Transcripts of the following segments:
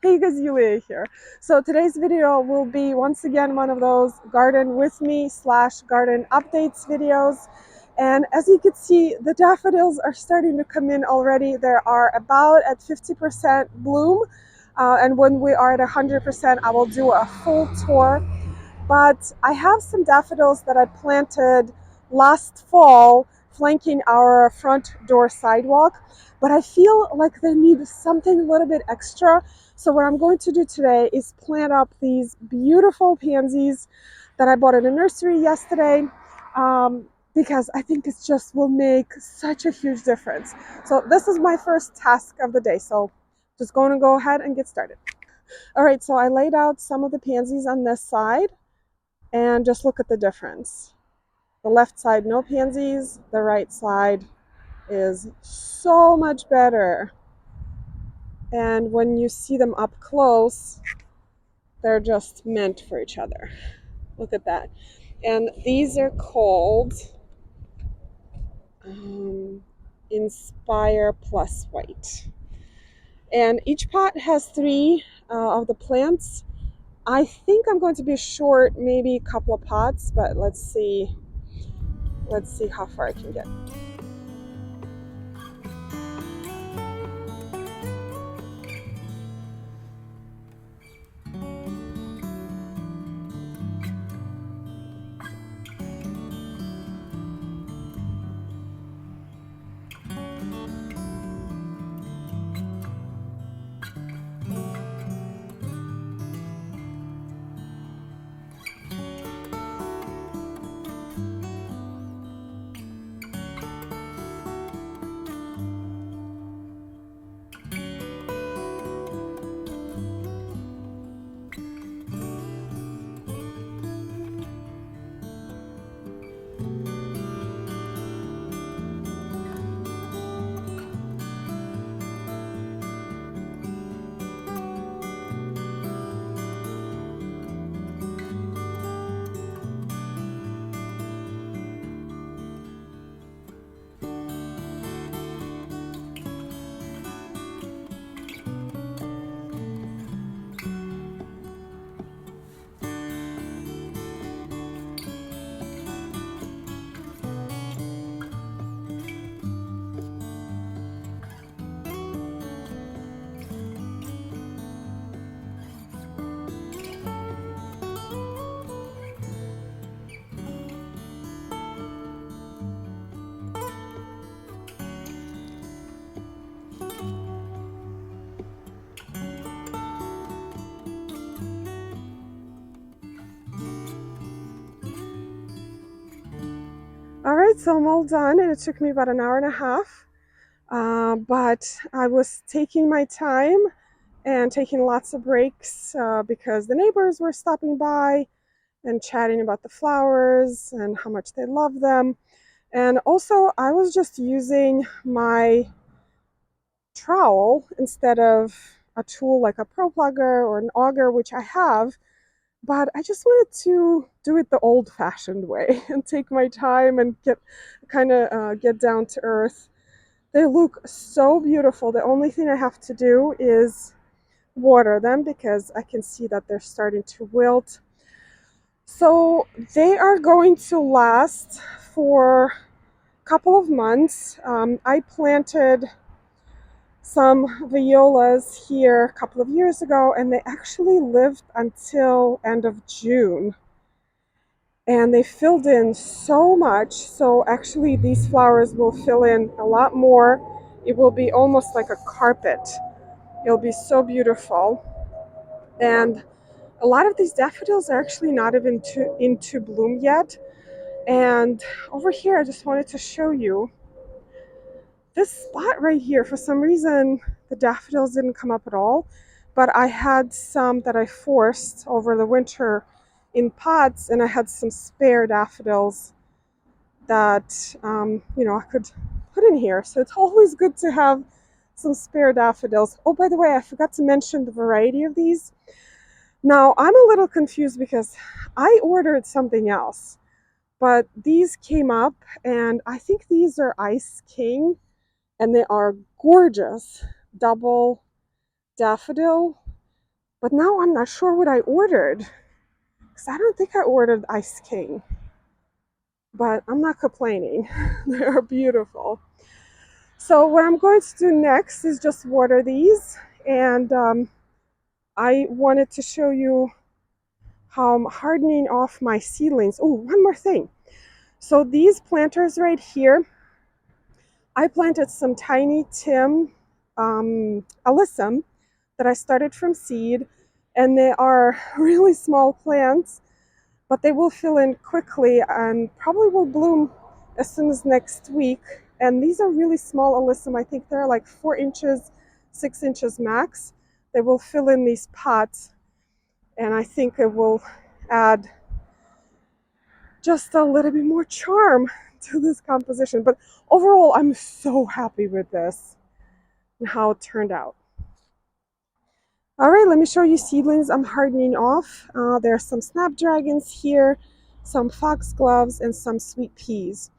Hey guys, Yulia here. So today's video will be once again one of those garden with me / garden updates videos. And as you can see, the daffodils are starting to come in already. They are about at 50% bloom. And when we are at 100%, I will do a full tour. But I have some daffodils that I planted last fall flanking our front door sidewalk, but I feel like they need something a little bit extra. So what I'm going to do today is plant up these beautiful pansies that I bought in a nursery yesterday, because I think it just will make such a huge difference. So this is my first task of the day. So just going to go ahead and get started. All right, so I laid out some of the pansies on this side and just look at the difference. The left side, no pansies. The right side is so much better. And when you see them up close, they're just meant for each other. Look at that. And these are called Inspire Plus White. And each pot has three of the plants. I think I'm going to be short maybe a couple of pots, but let's see how far I can get. All right, so I'm all done, and it took me about an hour and a half. But I was taking my time and taking lots of breaks because the neighbors were stopping by and chatting about the flowers and how much they love them. And also, I was just using my trowel instead of a tool like a pro plugger or an auger, which I have. But I just wanted to do it the old-fashioned way and take my time and get down to earth. They look so beautiful. The only thing I have to do is water them because I can see that they're starting to wilt. So they are going to last for a couple of months. I planted some violas here a couple of years ago, and they actually lived until end of June. And they filled in so much. So actually these flowers will fill in a lot more. It will be almost like a carpet. It'll be so beautiful. And a lot of these daffodils are actually not even into bloom yet. And over here, I just wanted to show you this spot right here. For some reason, the daffodils didn't come up at all, but I had some that I forced over the winter in pots, and I had some spare daffodils that I could put in here. So it's always good to have some spare daffodils. Oh, by the way, I forgot to mention the variety of these. Now, I'm a little confused because I ordered something else, but these came up, and I think these are Ice King, and they are gorgeous double daffodil. But now I'm not sure what I ordered, because I don't think I ordered Ice King. But I'm not complaining. They are beautiful. So what I'm going to do next is just water these. And I wanted to show you how I'm hardening off my seedlings. Oh, one more thing. So these planters right here, I planted some tiny Tim alyssum that I started from seed, and they are really small plants, but they will fill in quickly and probably will bloom as soon as next week. And these are really small alyssum. I think they're like 4 inches, 6 inches max. They will fill in these pots, and I think it will add just a little bit more charm to this composition. But overall, I'm so happy with this and how it turned out. All right, let me show you seedlings I'm hardening off. There are some snapdragons here, some foxgloves, and some sweet peas.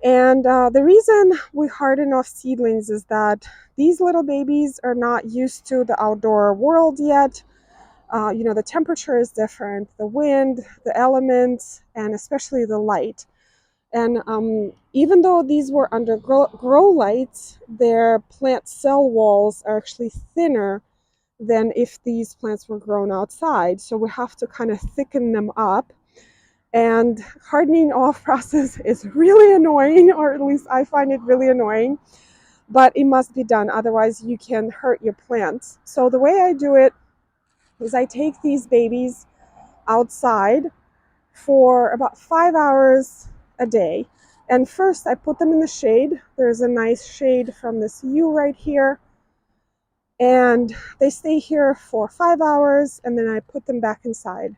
And the reason we harden off seedlings is that these little babies are not used to the outdoor world yet. You know, the temperature is different, the wind, the elements, and especially the light. And even though these were under grow lights, their plant cell walls are actually thinner than if these plants were grown outside. So we have to kind of thicken them up. And hardening off process is really annoying, or at least I find it really annoying, but it must be done. Otherwise you can hurt your plants. So the way I do it is I take these babies outside for about 5 hours a day. And first I put them in the shade. There's a nice shade from this yew right here. And they stay here for 5 hours, and then I put them back inside.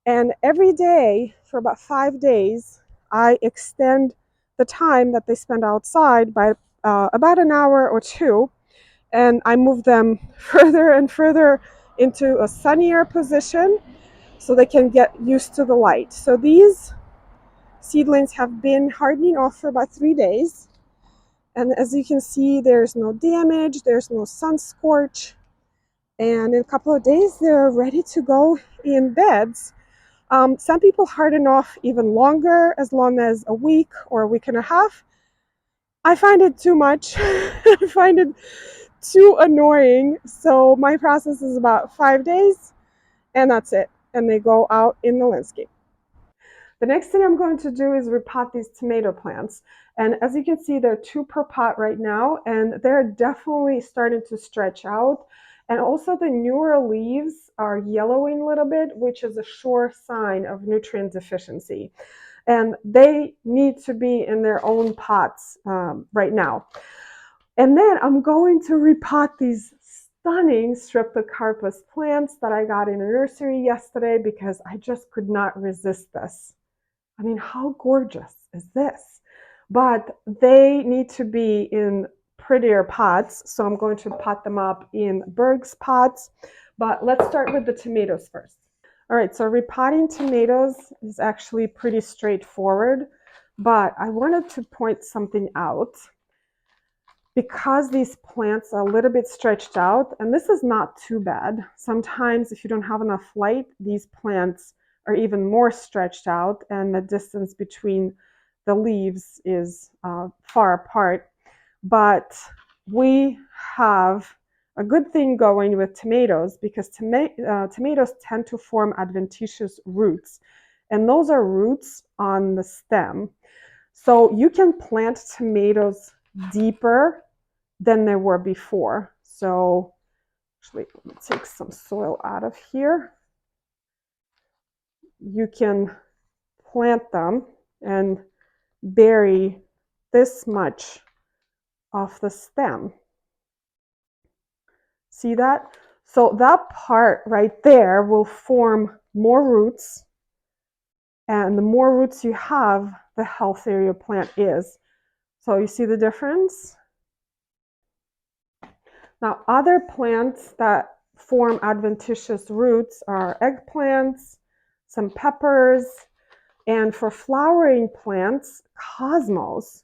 And every day for about 5 days, I extend the time that they spend outside by about an hour or two. And I move them further and further into a sunnier position so they can get used to the light. So these seedlings have been hardening off for about 3 days. And as you can see, there's no damage, there's no sun scorch. And in a couple of days, they're ready to go in beds. Some people harden off even longer, as long as a week or a week and a half. I find it too much. I find it too annoying. So my process is about 5 days, and that's it. And they go out in the landscape. The next thing I'm going to do is repot these tomato plants. And as you can see, there are 2 per pot right now, and they're definitely starting to stretch out. And also the newer leaves are yellowing a little bit, which is a sure sign of nutrient deficiency. And they need to be in their own pots right now. And then I'm going to repot these stunning Streptocarpus plants that I got in a nursery yesterday because I just could not resist this. I mean, how gorgeous is this? But they need to be in prettier pots, so I'm going to pot them up in Berg's pots. But let's start with the tomatoes first. All right, so repotting tomatoes is actually pretty straightforward, but I wanted to point something out. Because these plants are a little bit stretched out, and this is not too bad. Sometimes if you don't have enough light, these plants are even more stretched out, and the distance between the leaves is far apart. But we have a good thing going with tomatoes because tomatoes tend to form adventitious roots, and those are roots on the stem. So you can plant tomatoes deeper than they were before. So actually, let me take some soil out of here. You can plant them and bury this much off the stem. See that? So that part right there will form more roots, and the more roots you have, the healthier your plant is. So you see the difference? Now, other plants that form adventitious roots are eggplants, some peppers, and for flowering plants, cosmos,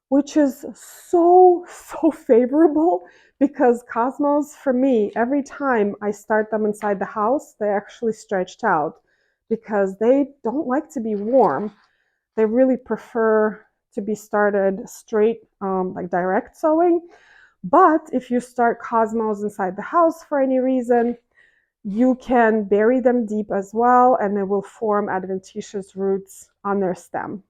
which is so favorable because cosmos, for me, every time I start them inside the house, they actually stretched out because they don't like to be warm. They really prefer to be started straight, like direct sowing. But if you start cosmos inside the house for any reason, you can bury them deep as well, and they will form adventitious roots on their stem.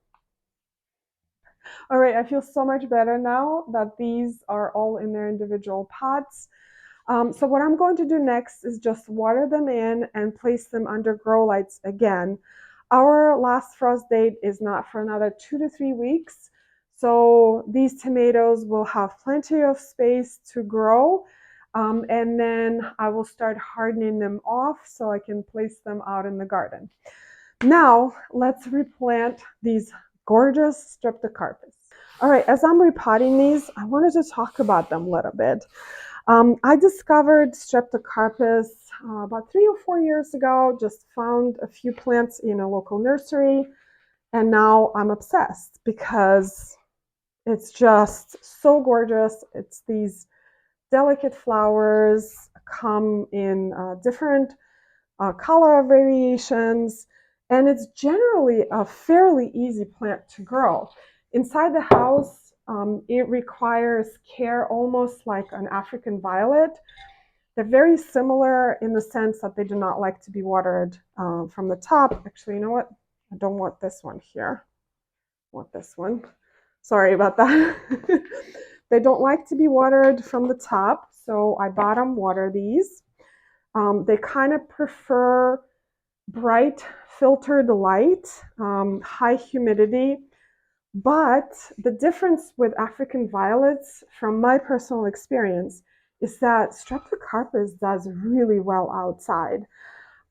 All right, I feel so much better now that these are all in their individual pots. So what I'm going to do next is just water them in and place them under grow lights again. Our last frost date is not for another 2 to 3 weeks. So these tomatoes will have plenty of space to grow. And then I will start hardening them off so I can place them out in the garden. Now let's replant these gorgeous Streptocarpus. All right, as I'm repotting these, I wanted to talk about them a little bit. I discovered Streptocarpus about 3 or 4 years ago, just found a few plants in a local nursery, and now I'm obsessed because it's just so gorgeous. It's these delicate flowers, come in different color variations, and it's generally a fairly easy plant to grow. Inside the house, it requires care almost like an African violet. They're very similar in the sense that they do not like to be watered from the top. Actually, you know what? I don't want this one here. I want this one. Sorry about that. They don't like to be watered from the top, so I bottom water these. They kind of prefer bright filtered light, high humidity. But the difference with African violets, from my personal experience, is that Streptocarpus does really well outside.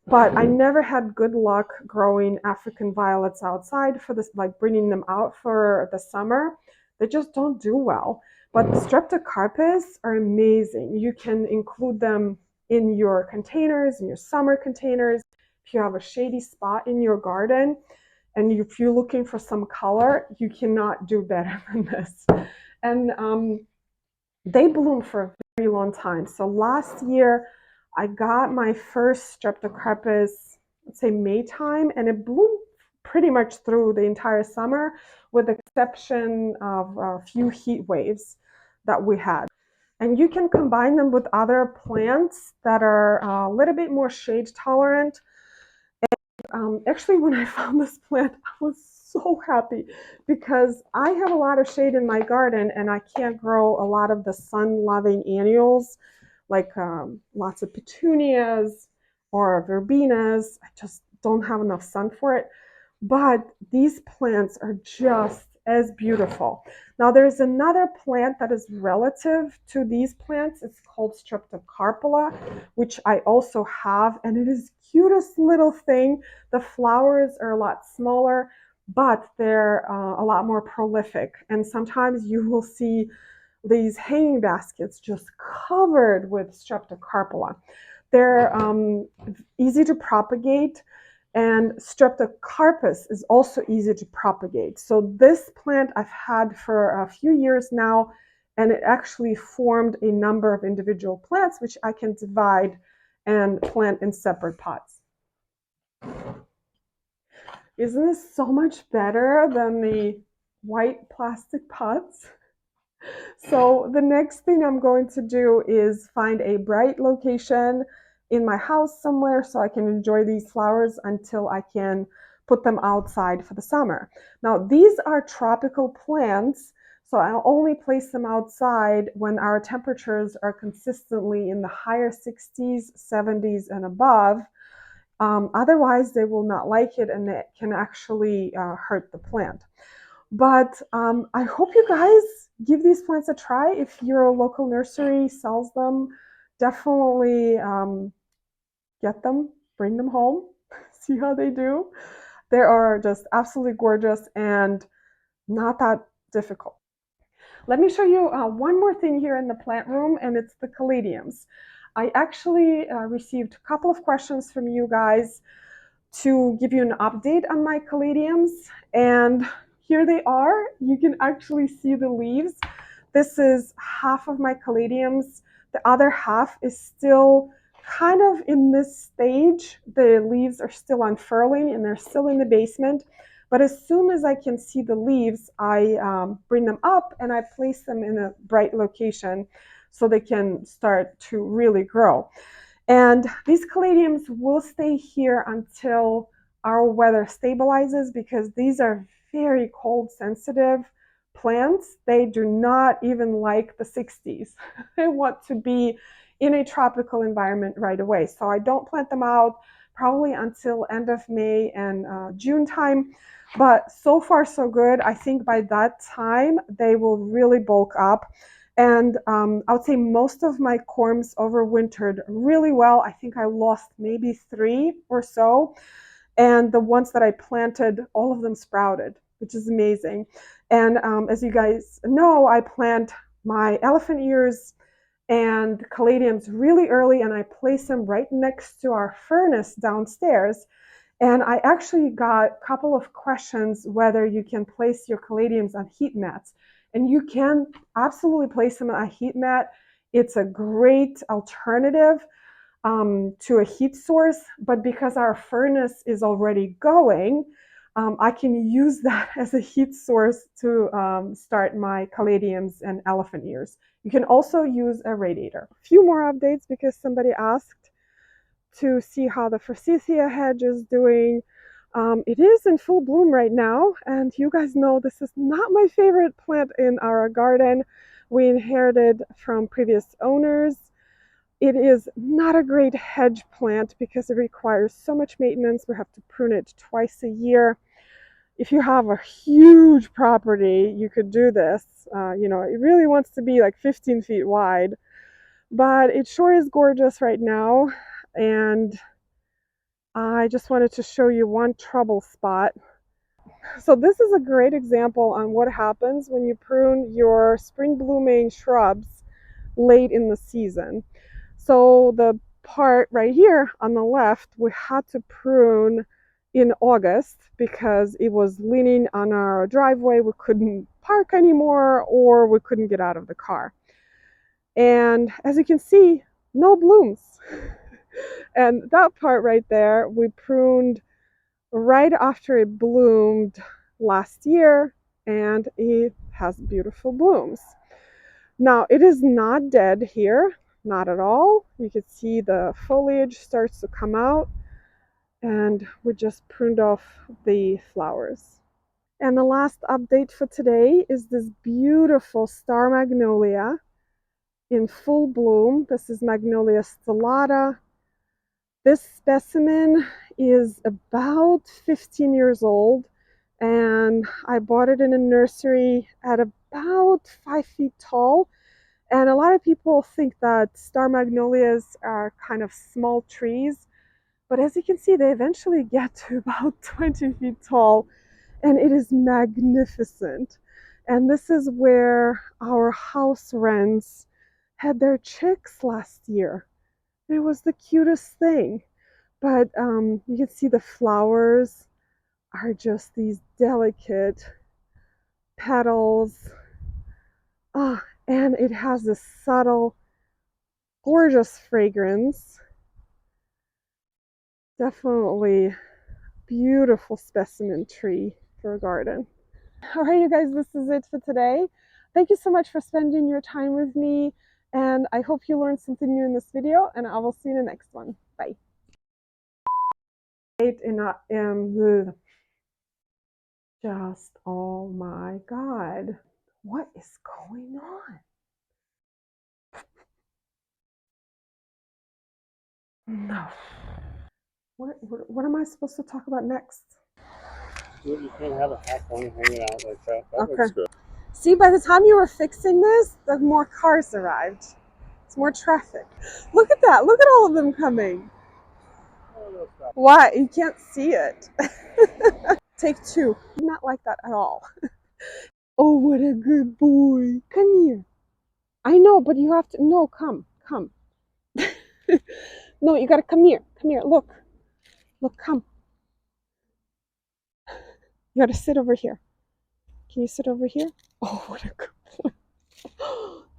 But I never had good luck growing African violets outside for this, like bringing them out for the summer. They just don't do well. But the Streptocarpus are amazing. You can include them in your containers, in your summer containers. If you have a shady spot in your garden, and if you're looking for some color, you cannot do better than this. And they bloom for a very long time. So last year, I got my first Streptocarpus, let's say May time, and it bloomed pretty much through the entire summer, with the exception of a few heat waves that we had. And you can combine them with other plants that are a little bit more shade tolerant. Actually, when I found this plant, I was so happy because I have a lot of shade in my garden and I can't grow a lot of the sun-loving annuals like lots of petunias or verbenas. I just don't have enough sun for it. But these plants are just as beautiful. Now, there's another plant that is relative to these plants. It's called Streptocarpula, which I also have, and it is the cutest little thing. The flowers are a lot smaller, but they're a lot more prolific. And sometimes you will see these hanging baskets just covered with Streptocarpula. They're easy to propagate. And Streptocarpus is also easy to propagate. So this plant I've had for a few years now, and it actually formed a number of individual plants, which I can divide and plant in separate pots. Isn't this so much better than the white plastic pots? So the next thing I'm going to do is find a bright location in my house somewhere so I can enjoy these flowers until I can put them outside for the summer. Now, these are tropical plants, so I'll only place them outside when our temperatures are consistently in the higher 60s, 70s, and above. Otherwise, they will not like it and it can actually hurt the plant. But I hope you guys give these plants a try. If your local nursery sells them, definitely get them, bring them home, see how they do. They are just absolutely gorgeous and not that difficult. Let me show you one more thing here in the plant room, and it's the Caladiums. I actually received a couple of questions from you guys to give you an update on my Caladiums, and here they are. You can actually see the leaves. This is half of my Caladiums. The other half is still kind of in this stage. The leaves are still unfurling and they're still in the basement. But as soon as I can see the leaves, I bring them up and I place them in a bright location so they can start to really grow. And these caladiums will stay here until our weather stabilizes because these are very cold sensitive plants. They do not even like the 60s. They want to be in a tropical environment right away. So I don't plant them out probably until end of May and June time. But so far so good. I think by that time they will really bulk up. And I would say most of my corms overwintered really well. I think I lost maybe 3 or so. And the ones that I planted, all of them sprouted, which is amazing. And as you guys know, I plant my elephant ears and caladiums really early, and I place them right next to our furnace downstairs. And I actually got a couple of questions whether you can place your caladiums on heat mats. And you can absolutely place them on a heat mat. It's a great alternative to a heat source, but because our furnace is already going, I can use that as a heat source to start my caladiums and elephant ears. You can also use a radiator. A few more updates because somebody asked to see how the Forsythia hedge is doing. It is in full bloom right now, and you guys know this is not my favorite plant in our garden. We inherited from previous owners. It is not a great hedge plant because it requires so much maintenance. We have to prune it twice a year. If you have a huge property, you could do this. It really wants to be like 15 feet wide, but it sure is gorgeous right now. And I just wanted to show you one trouble spot. So this is a great example on what happens when you prune your spring blooming shrubs late in the season. So the part right here on the left, we had to prune in August because it was leaning on our driveway. We couldn't park anymore or we couldn't get out of the car. And as you can see, no blooms. And that part right there, we pruned right after it bloomed last year, and it has beautiful blooms. Now, it is not dead here, not at all. You can see the foliage starts to come out, and we just pruned off the flowers. And the last update for today is this beautiful star magnolia in full bloom. This is Magnolia stellata. This specimen is about 15 years old, and I bought it in a nursery at about 5 feet tall. And a lot of people think that star magnolias are kind of small trees, but as you can see, they eventually get to about 20 feet tall, and it is magnificent. And this is where our house wrens had their chicks last year. It was the cutest thing. But you can see the flowers are just these delicate petals. And it has this subtle, gorgeous fragrance. Definitely beautiful specimen tree for a garden. All right, you guys, this is it for today. Thank you so much for spending your time with me, and I hope you learned something new in this video, and I will see you in the next one. Bye. Just, oh my God, what is going on? No. What am I supposed to talk about next? You can't have a half one hanging out like that. That looks good. See, by the time you were fixing this, the more cars arrived. It's more traffic. Look at that. Look at all of them coming. Oh, Why? You can't see it. Take 2. Not like that at all. Oh, what a good boy. Come here. I know, but you have to. No, come. Come. No, you gotta come here. Come here. Look. Look, come. You gotta sit over here. Can you sit over here? Oh, what a good boy.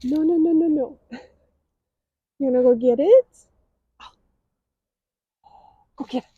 No, no, no, no, no. You wanna go get it? Go get it.